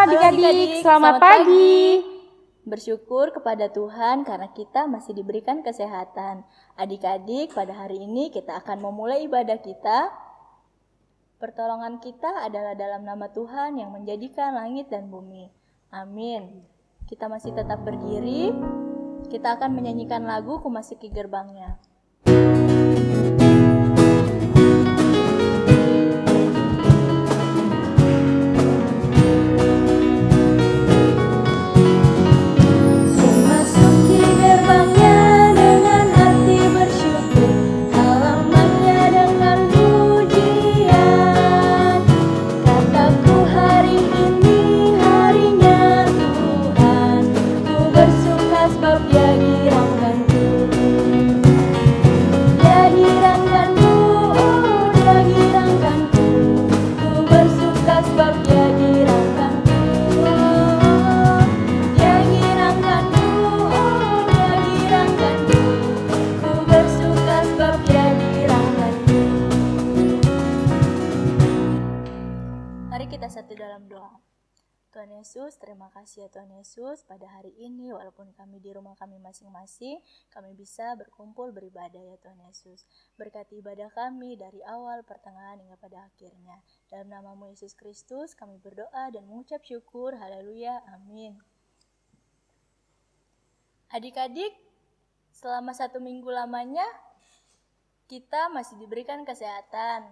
adik-adik, selamat pagi. Bersyukur kepada Tuhan karena kita masih diberikan kesehatan. Adik-adik, pada hari ini kita akan memulai ibadah kita. Pertolongan kita adalah dalam nama Tuhan yang menjadikan langit dan bumi. Amin. Kita masih tetap berdiri. Kita akan menyanyikan lagu Ku Masuki Gerbangnya. Tuhan Yesus, terima kasih ya Tuhan Yesus, pada hari ini walaupun kami di rumah kami masing-masing, kami bisa berkumpul beribadah ya Tuhan Yesus. Berkati ibadah kami dari awal, pertengahan, hingga pada akhirnya. Dalam nama-Mu Yesus Kristus, kami berdoa dan mengucap syukur, haleluya, amin. Adik-adik, selama 1 minggu lamanya, kita masih diberikan kesehatan.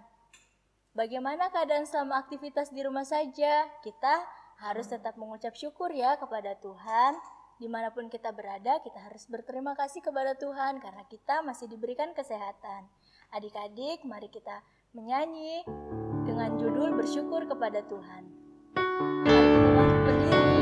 Bagaimana keadaan selama aktivitas di rumah saja? Kita harus tetap mengucap syukur ya kepada Tuhan. Dimanapun kita berada, kita harus berterima kasih kepada Tuhan karena kita masih diberikan kesehatan. Adik-adik, mari kita menyanyi dengan judul Bersyukur kepada Tuhan. Mari kita bangkit berdiri.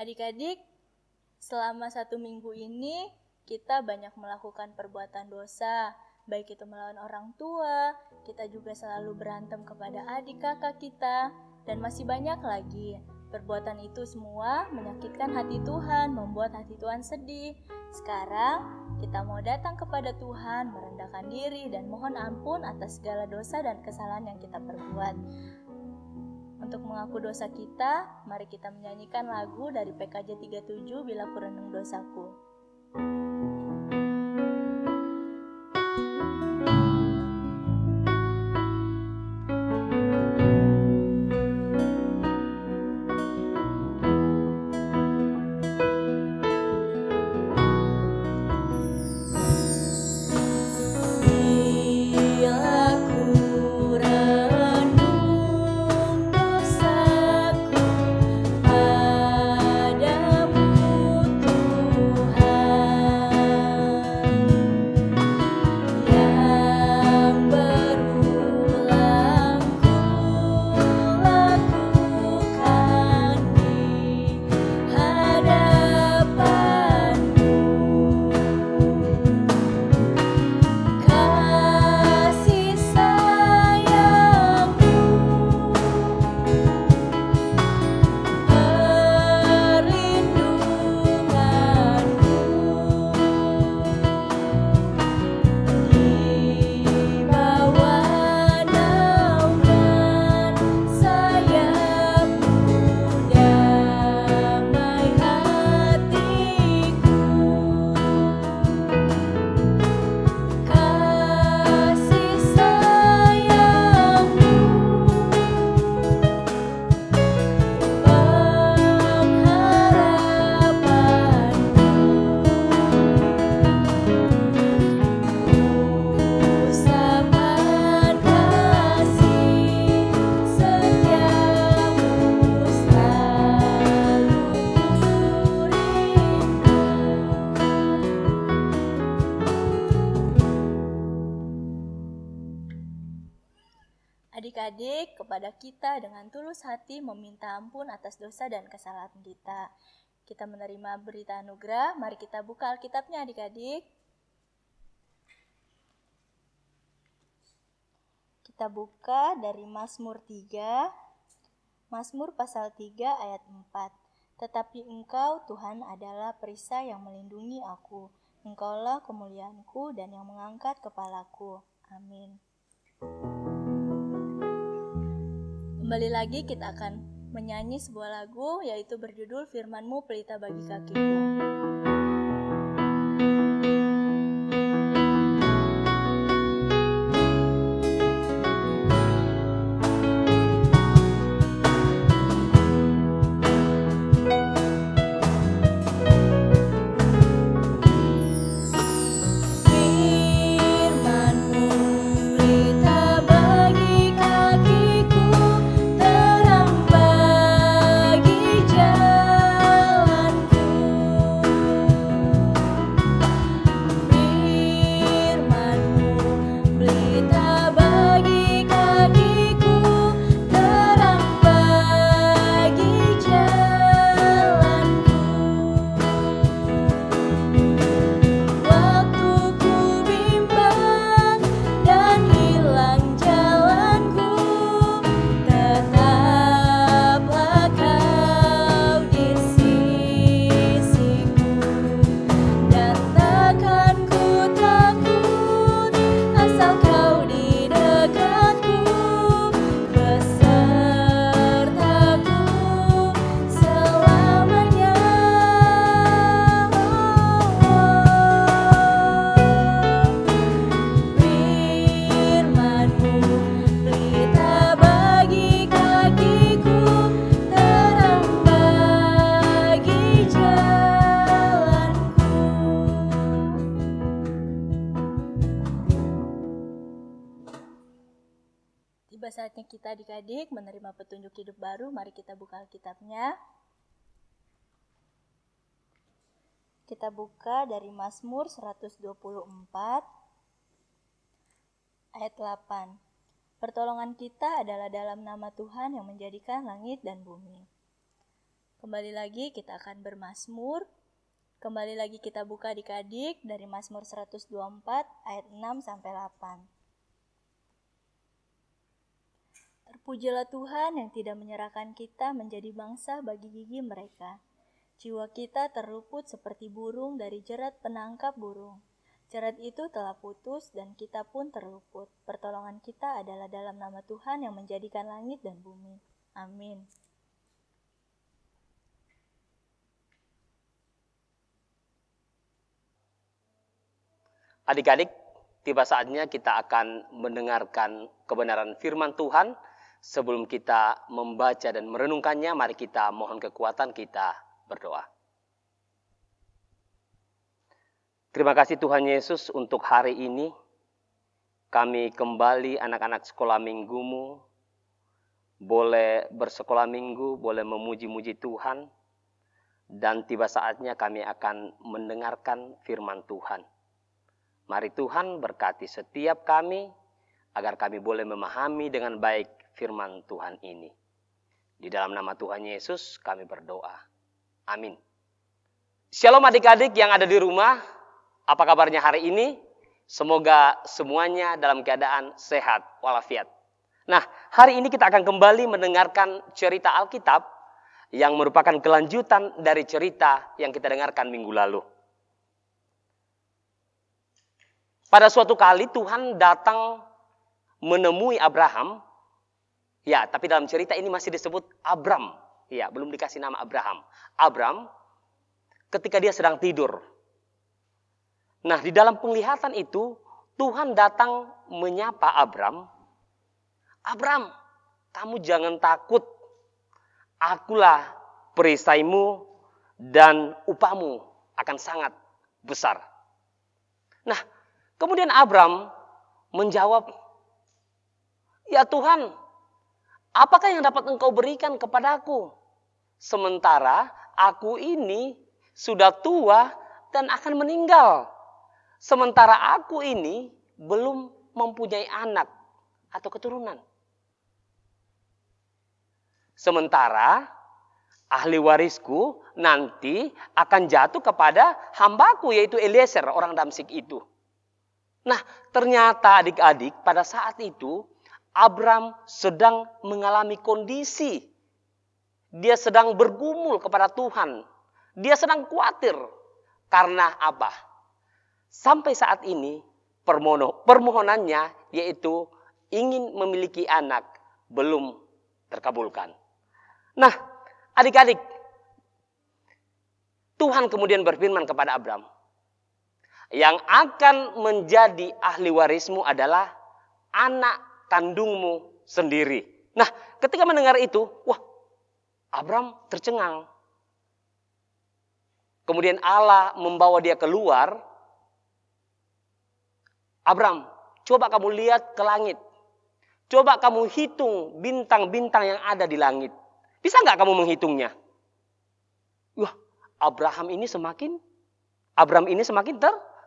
Adik-adik, selama 1 minggu ini kita banyak melakukan perbuatan dosa, baik itu melawan orang tua, kita juga selalu berantem kepada adik kakak kita, dan masih banyak lagi. Perbuatan itu semua menyakitkan hati Tuhan, membuat hati Tuhan sedih. Sekarang kita mau datang kepada Tuhan, merendahkan diri dan mohon ampun atas segala dosa dan kesalahan yang kita perbuat. Untuk mengaku dosa kita, mari kita menyanyikan lagu dari PKJ 37, Bila Ku Renung Dosaku. Tuhan Adik-adik, kepada kita dengan tulus hati meminta ampun atas dosa dan kesalahan kita. Kita menerima berita anugerah, mari kita buka Alkitabnya adik-adik. Kita buka dari Mazmur 3, Mazmur pasal 3 ayat 4. Tetapi Engkau Tuhan adalah perisai yang melindungi aku. Engkaulah kemuliaanku dan yang mengangkat kepalaku. Amin. Kembali lagi kita akan menyanyi sebuah lagu yaitu berjudul Firman-Mu Pelita Bagi Kakiku. Tiba saatnya kita adik-adik menerima petunjuk hidup baru. Mari kita buka Alkitabnya. Kita buka dari Mazmur 124 ayat 8. Pertolongan kita adalah dalam nama Tuhan yang menjadikan langit dan bumi. Kembali lagi kita akan bermazmur. Kembali lagi kita buka adik-adik dari Mazmur 124 ayat 6 sampai 8. Terpujilah Tuhan yang tidak menyerahkan kita menjadi bangsa bagi gigi mereka. Jiwa kita terluput seperti burung dari jerat penangkap burung. Jerat itu telah putus dan kita pun terluput. Pertolongan kita adalah dalam nama Tuhan yang menjadikan langit dan bumi. Amin. Adik-adik, tiba saatnya kita akan mendengarkan kebenaran firman Tuhan. Sebelum kita membaca dan merenungkannya, mari kita mohon kekuatan, kita berdoa. Terima kasih Tuhan Yesus untuk hari ini. Kami kembali anak-anak sekolah minggumu. Boleh bersekolah minggu, boleh memuji-muji Tuhan. Dan tiba saatnya kami akan mendengarkan firman Tuhan. Mari Tuhan berkati setiap kami, agar kami boleh memahami dengan baik firman Tuhan ini. Di dalam nama Tuhan Yesus kami berdoa. Amin. Shalom adik-adik yang ada di rumah. Apa kabarnya hari ini? Semoga semuanya dalam keadaan sehat walafiat. Nah, hari ini kita akan kembali mendengarkan cerita Alkitab yang merupakan kelanjutan dari cerita yang kita dengarkan minggu lalu. Pada suatu kali Tuhan datang menemui Abraham. Ya, tapi dalam cerita ini masih disebut Abram. Ya, belum dikasih nama Abraham. Abram ketika dia sedang tidur. Nah, di dalam penglihatan itu Tuhan datang menyapa Abram. Abram, kamu jangan takut. Akulah perisaimu dan upahmu akan sangat besar. Nah, kemudian Abram menjawab, ya Tuhan, apakah yang dapat engkau berikan kepadaku? Sementara aku ini sudah tua dan akan meninggal. Sementara aku ini belum mempunyai anak atau keturunan. Sementara ahli warisku nanti akan jatuh kepada hambaku, yaitu Eliezer, orang Damsyik itu. Nah, ternyata adik-adik pada saat itu Abram sedang mengalami kondisi. Dia sedang bergumul kepada Tuhan. Dia sedang khawatir. Karena apa? Sampai saat ini permohonannya yaitu ingin memiliki anak belum terkabulkan. Nah, adik-adik, Tuhan kemudian berfirman kepada Abram, yang akan menjadi ahli warismu adalah anak kandungmu sendiri. Nah, ketika mendengar itu, wah, Abram tercengang. Kemudian Allah membawa dia keluar. Abram, coba kamu lihat ke langit. Coba kamu hitung bintang-bintang yang ada di langit. Bisa nggak kamu menghitungnya? Wah, Abram ini semakin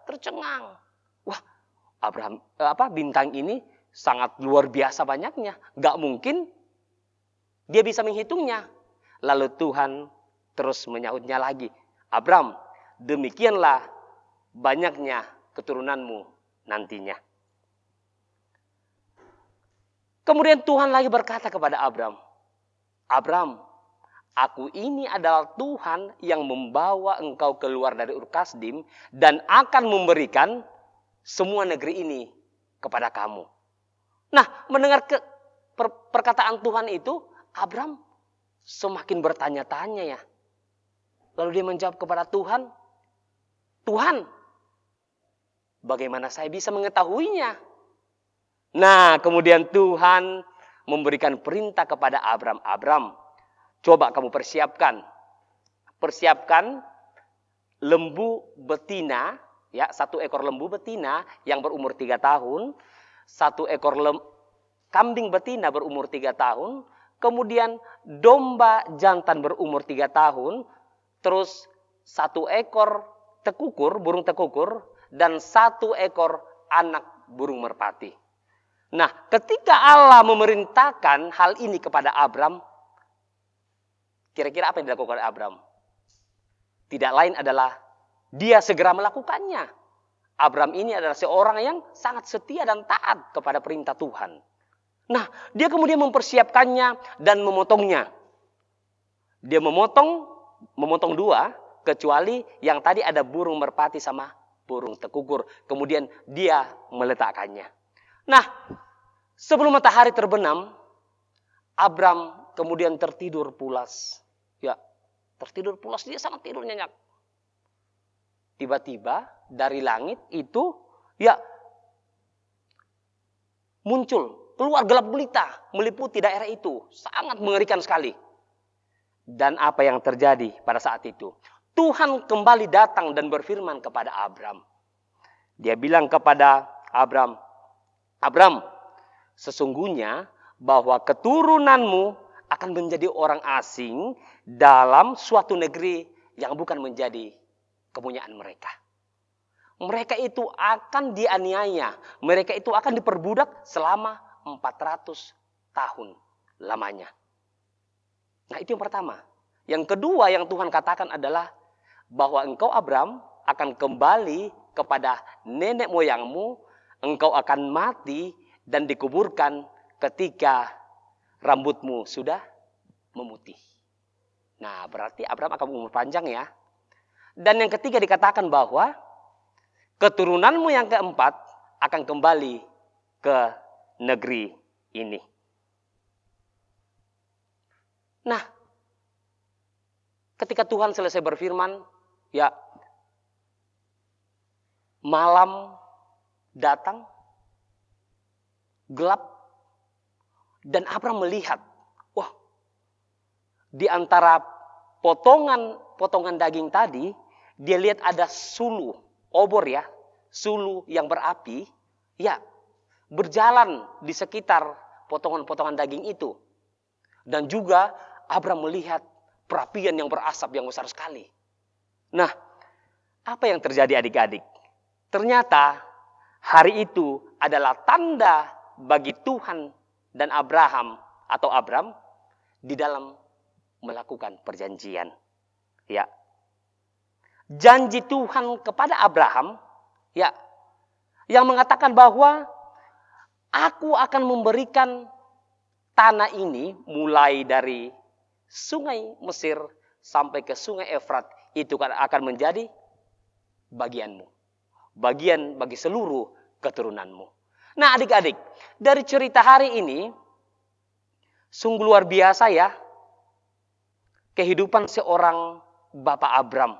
tercengang. Wah, bintang ini sangat luar biasa banyaknya. Nggak mungkin dia bisa menghitungnya. Lalu Tuhan terus menyautnya lagi. Abram, demikianlah banyaknya keturunanmu nantinya. Kemudian Tuhan lagi berkata kepada Abram, Abram, aku ini adalah Tuhan yang membawa engkau keluar dari Ur Kasdim dan akan memberikan semua negeri ini kepada kamu. Nah, mendengar perkataan Tuhan itu, Abram semakin bertanya-tanya ya. Lalu dia menjawab kepada Tuhan, Tuhan, bagaimana saya bisa mengetahuinya? Nah, kemudian Tuhan memberikan perintah kepada Abram. Abram, coba kamu persiapkan lembu betina, ya, 1 ekor lembu betina yang berumur 3 tahun, 1 ekor kambing betina berumur 3 tahun, kemudian domba jantan berumur 3 tahun, terus 1 ekor tekukur, burung tekukur, dan 1 ekor anak burung merpati. Nah, ketika Allah memerintahkan hal ini kepada Abram, kira-kira apa yang dilakukan oleh Abram? Tidak lain adalah dia segera melakukannya. Abram ini adalah seorang yang sangat setia dan taat kepada perintah Tuhan. Nah, dia kemudian mempersiapkannya dan memotongnya. Dia memotong 2, kecuali yang tadi ada burung merpati sama burung tekukur. Kemudian dia meletakkannya. Nah, sebelum matahari terbenam, Abram kemudian tertidur pulas. Ya, tertidur pulas, dia sangat tidur nyenyak. Tiba-tiba dari langit itu, ya, muncul, keluar gelap gulita, meliputi daerah itu. Sangat mengerikan sekali. Dan apa yang terjadi pada saat itu? Tuhan kembali datang dan berfirman kepada Abram. Dia bilang kepada Abram, Abram, sesungguhnya bahwa keturunanmu akan menjadi orang asing dalam suatu negeri yang bukan menjadi kepunyaan mereka. Mereka itu akan dianiaya, mereka itu akan diperbudak selama 400 tahun lamanya. Nah, itu yang pertama. Yang kedua yang Tuhan katakan adalah bahwa engkau Abram akan kembali kepada nenek moyangmu, engkau akan mati dan dikuburkan ketika rambutmu sudah memutih. Nah, berarti Abram akan umur panjang ya. Dan yang ketiga dikatakan bahwa keturunanmu yang keempat akan kembali ke negeri ini. Nah, ketika Tuhan selesai berfirman, ya, malam datang, gelap, dan Abram melihat, wah, di antara potongan daging tadi, dia lihat ada sulu, obor ya, sulu yang berapi, ya, berjalan di sekitar potongan-potongan daging itu. Dan juga Abram melihat perapian yang berasap yang besar sekali. Nah, apa yang terjadi adik-adik? Ternyata hari itu adalah tanda bagi Tuhan dan Abraham atau Abram di dalam melakukan perjanjian. Ya. Janji Tuhan kepada Abraham, ya, yang mengatakan bahwa aku akan memberikan tanah ini mulai dari sungai Mesir sampai ke sungai Efrat, itu akan menjadi bagianmu. Bagian bagi seluruh keturunanmu. Nah adik-adik, dari cerita hari ini, sungguh luar biasa ya, kehidupan seorang Bapak Abram.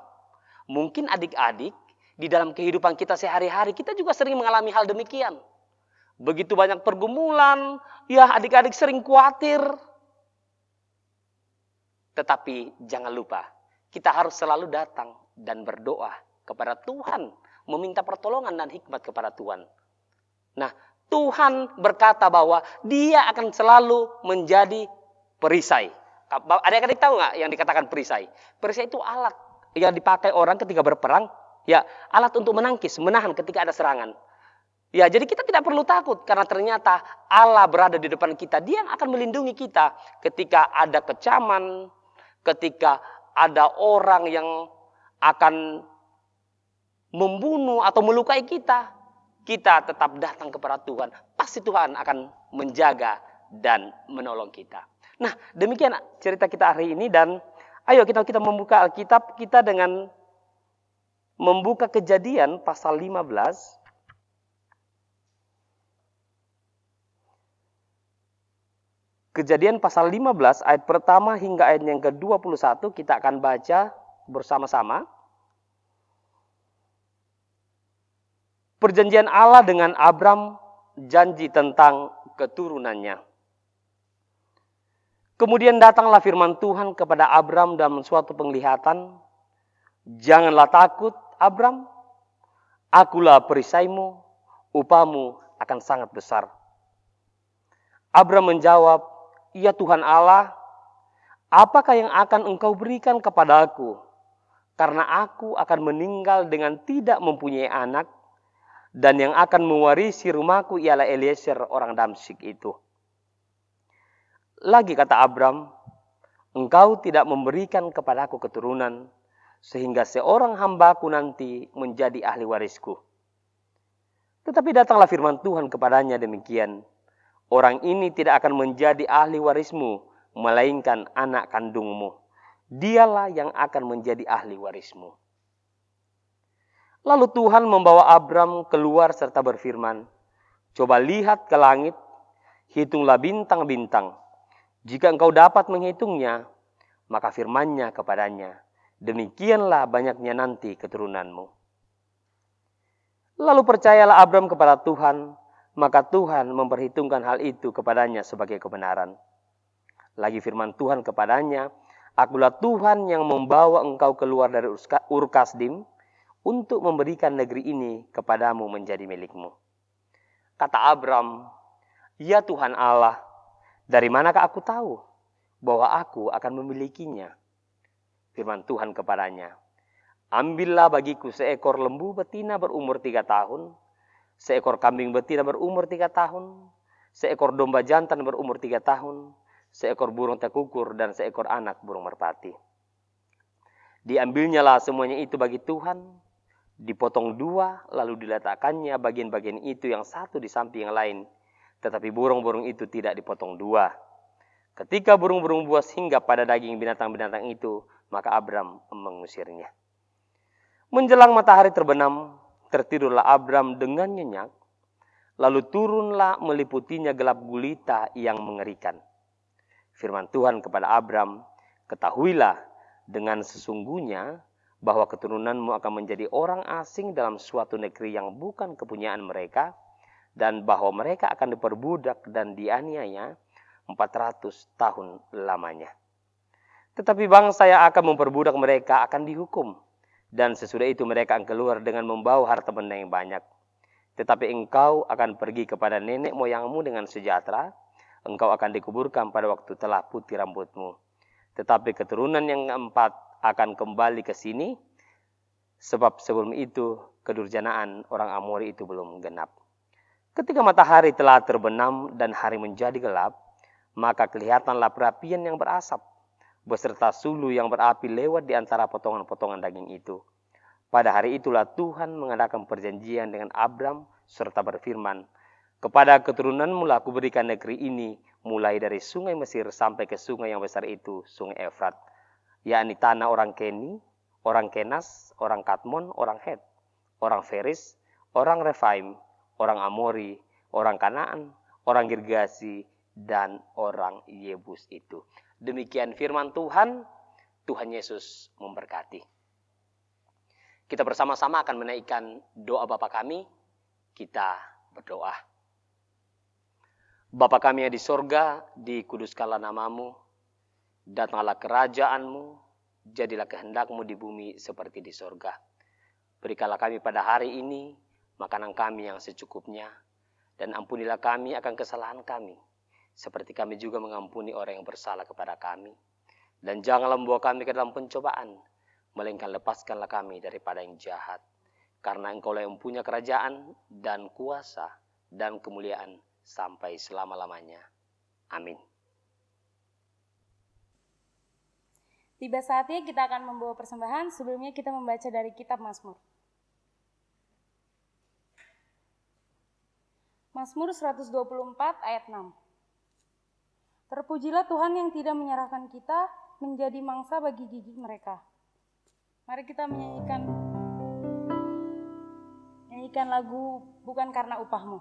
Mungkin adik-adik, di dalam kehidupan kita sehari-hari, kita juga sering mengalami hal demikian. Begitu banyak pergumulan, ya adik-adik sering khawatir. Tetapi jangan lupa, kita harus selalu datang dan berdoa kepada Tuhan, meminta pertolongan dan hikmat kepada Tuhan. Nah, Tuhan berkata bahwa Dia akan selalu menjadi perisai. Adik-adik tahu nggak yang dikatakan perisai? Perisai itu alat yang dipakai orang ketika berperang, ya, alat untuk menangkis, menahan ketika ada serangan. Ya, jadi kita tidak perlu takut karena ternyata Allah berada di depan kita. Dia yang akan melindungi kita ketika ada kecaman, ketika ada orang yang akan membunuh atau melukai kita. Kita tetap datang kepada Tuhan. Pasti Tuhan akan menjaga dan menolong kita. Nah, demikian cerita kita hari ini, dan ayo kita membuka Alkitab kita dengan membuka Kejadian pasal 15. Kejadian pasal 15 ayat pertama hingga ayat yang ke-21 kita akan baca bersama-sama. Perjanjian Allah dengan Abram, janji tentang keturunannya. Kemudian datanglah firman Tuhan kepada Abram dalam suatu penglihatan. Janganlah takut, Abram. Akulah perisaimu, upahmu akan sangat besar. Abram menjawab, ya Tuhan Allah, apakah yang akan engkau berikan kepada aku? Karena aku akan meninggal dengan tidak mempunyai anak, dan yang akan mewarisi rumahku ialah Eliezer orang Damsyik itu. Lagi kata Abram, engkau tidak memberikan kepadaku keturunan, sehingga seorang hambaku nanti menjadi ahli warisku. Tetapi datanglah firman Tuhan kepadanya demikian, orang ini tidak akan menjadi ahli warismu, melainkan anak kandungmu. Dialah yang akan menjadi ahli warismu. Lalu Tuhan membawa Abram keluar serta berfirman, coba lihat ke langit, hitunglah bintang-bintang. Jika engkau dapat menghitungnya, maka firman-Nya kepadanya, demikianlah banyaknya nanti keturunanmu. Lalu percayalah Abram kepada Tuhan, maka Tuhan memperhitungkan hal itu kepadanya sebagai kebenaran. Lagi firman Tuhan kepadanya, akulah Tuhan yang membawa engkau keluar dari Ur Kasdim, untuk memberikan negeri ini kepadamu menjadi milikmu. Kata Abram, ya Tuhan Allah, dari manakah aku tahu bahwa aku akan memilikinya? Firman Tuhan kepadanya, ambillah bagiku seekor lembu betina berumur 3 tahun, seekor kambing betina berumur 3 tahun, seekor domba jantan berumur 3 tahun, seekor burung tekukur, dan seekor anak burung merpati. Diambilnyalah semuanya itu bagi Tuhan, dipotong 2, lalu diletakkannya bagian-bagian itu yang satu di samping yang lain. Tetapi burung-burung itu tidak dipotong 2. Ketika burung-burung buas hinggap pada daging binatang-binatang itu, maka Abram mengusirnya. Menjelang matahari terbenam, tertidurlah Abram dengan nyenyak. Lalu turunlah meliputinya gelap gulita yang mengerikan. Firman Tuhan kepada Abram, ketahuilah dengan sesungguhnya bahwa keturunanmu akan menjadi orang asing dalam suatu negeri yang bukan kepunyaan mereka, dan bahwa mereka akan diperbudak dan dianiaya 400 tahun lamanya. Tetapi bangsa yang akan memperbudak mereka akan dihukum, dan sesudah itu mereka akan keluar dengan membawa harta benda yang banyak. Tetapi engkau akan pergi kepada nenek moyangmu dengan sejahtera, engkau akan dikuburkan pada waktu telah putih rambutmu. Tetapi keturunan yang keempat akan kembali ke sini, sebab sebelum itu kedurjanaan orang Amori itu belum genap. Ketika matahari telah terbenam dan hari menjadi gelap, Maka kelihatanlah perapian yang berasap, beserta sulu yang berapi lewat di antara potongan-potongan daging itu. Pada hari itulah Tuhan mengadakan perjanjian dengan Abram serta berfirman, kepada keturunanmu lah kuberikan negeri ini, mulai dari sungai Mesir sampai ke sungai yang besar itu, sungai Efrat, yakni tanah orang Keni, orang Kenas, orang Kadmon, orang Het, orang Feris, orang Refaim, orang Amori, orang Kanaan, orang Girgasi, dan orang Yebus itu. Demikian firman Tuhan. Tuhan Yesus memberkati. Kita bersama-sama akan menaikkan doa Bapa kami. Kita berdoa. Bapa kami yang di sorga, dikuduskanlah namamu, datanglah kerajaanmu, jadilah kehendakmu di bumi seperti di sorga. Berikanlah kami pada hari ini makanan kami yang secukupnya, dan ampunilah kami akan kesalahan kami, seperti kami juga mengampuni orang yang bersalah kepada kami. Dan janganlah membawa kami ke dalam pencobaan, melainkan lepaskanlah kami daripada yang jahat. Karena Engkau lah yang punya kerajaan dan kuasa dan kemuliaan sampai selama-lamanya. Amin. Tiba saatnya kita akan membawa persembahan. Sebelumnya kita membaca dari kitab Mazmur. Mazmur 124 ayat 6. Terpujilah Tuhan yang tidak menyerahkan kita menjadi mangsa bagi gigi mereka. Mari kita menyanyikan lagu Bukan Karena Upahmu.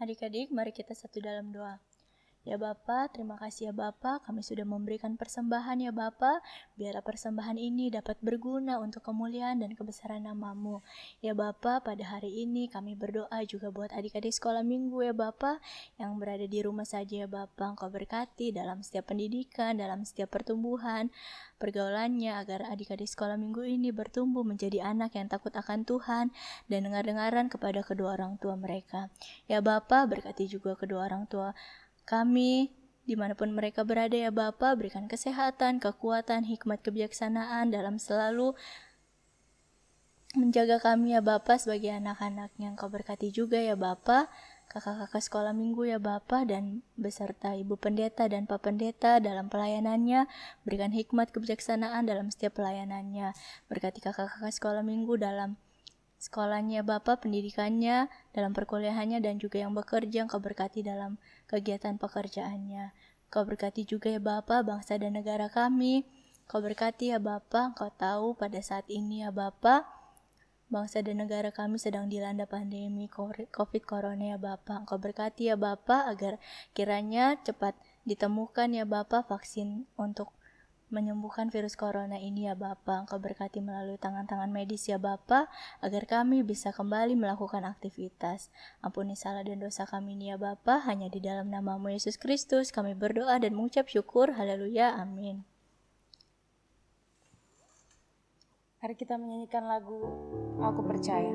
Adik-adik, mari kita satu dalam doa. Ya Bapa, terima kasih ya Bapa, kami sudah memberikan persembahan ya Bapa. Biarlah persembahan ini dapat berguna untuk kemuliaan dan kebesaran nama-Mu. Ya Bapa, pada hari ini kami berdoa juga buat adik-adik sekolah minggu ya Bapa, yang berada di rumah saja ya Bapa. Engkau berkati dalam setiap pendidikan, dalam setiap pertumbuhan, pergaulannya, agar adik-adik sekolah minggu ini bertumbuh menjadi anak yang takut akan Tuhan dan dengar-dengaran kepada kedua orang tua mereka. Ya Bapa, berkati juga kedua orang tua kami, dimanapun mereka berada ya Bapa, berikan kesehatan, kekuatan, hikmat, kebijaksanaan dalam selalu menjaga kami ya Bapa sebagai anak-anaknya. Engkau berkati juga ya Bapa, kakak-kakak sekolah minggu ya Bapa, dan beserta Ibu Pendeta dan Pak Pendeta dalam pelayanannya. Berikan hikmat, kebijaksanaan dalam setiap pelayanannya. Berkati kakak-kakak sekolah minggu dalam sekolahnya Bapak, pendidikannya, dalam perkuliahannya, dan juga yang bekerja. Engkau berkati dalam kegiatan pekerjaannya. Kau berkati juga ya Bapa bangsa dan negara kami. Kau berkati ya Bapa, Engkau tahu pada saat ini ya Bapa, bangsa dan negara kami sedang dilanda pandemi COVID Corona ya Bapa. Engkau berkati ya Bapa agar kiranya cepat ditemukan ya Bapa vaksin untuk menyembuhkan virus corona ini ya Bapa. Engkau berkati melalui tangan-tangan medis ya Bapa, agar kami bisa kembali melakukan aktivitas. Ampuni salah dan dosa kami ini ya Bapa, hanya di dalam nama-Mu Yesus Kristus kami berdoa dan mengucap syukur. Haleluya, amin. Mari kita menyanyikan lagu Aku Percaya.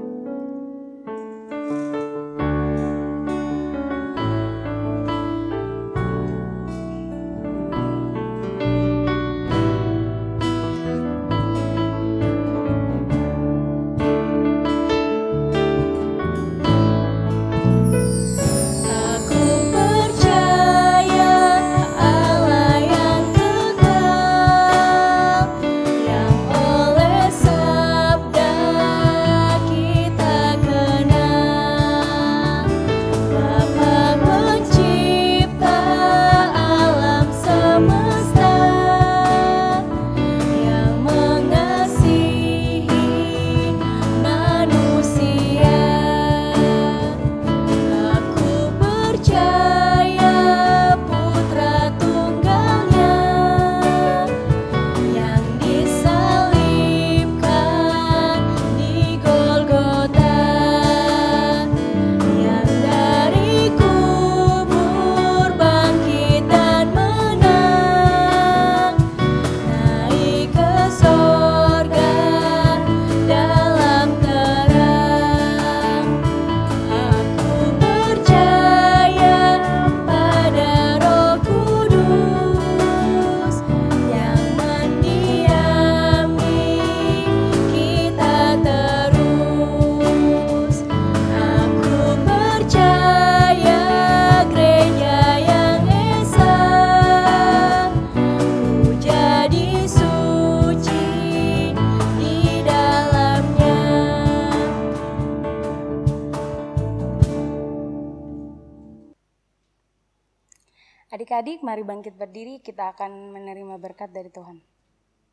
Adik-adik, mari bangkit berdiri, kita akan menerima berkat dari Tuhan.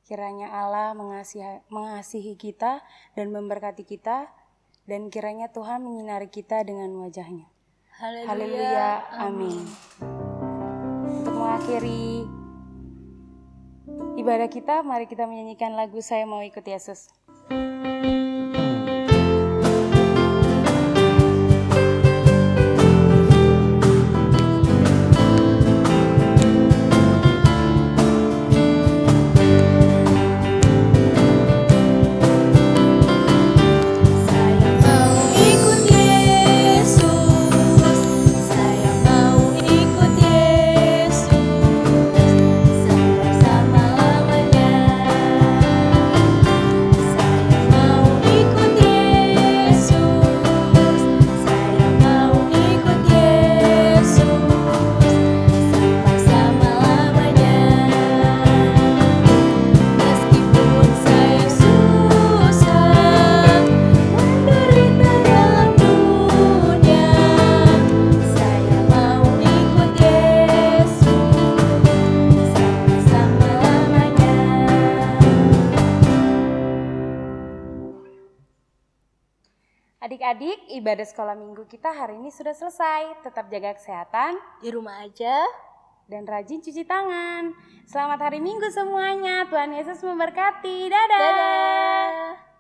Kiranya Allah mengasihi kita dan memberkati kita, dan kiranya Tuhan menyinari kita dengan wajah-Nya. Haleluya, amin. Untuk mengakhiri ibadah kita, mari kita menyanyikan lagu Saya Mau Ikut Yesus. Adik-adik, ibadah sekolah minggu kita hari ini sudah selesai. Tetap jaga kesehatan, Di rumah aja. dan rajin cuci tangan. Selamat hari Minggu semuanya. Tuhan Yesus memberkati. Dadah. Dadah.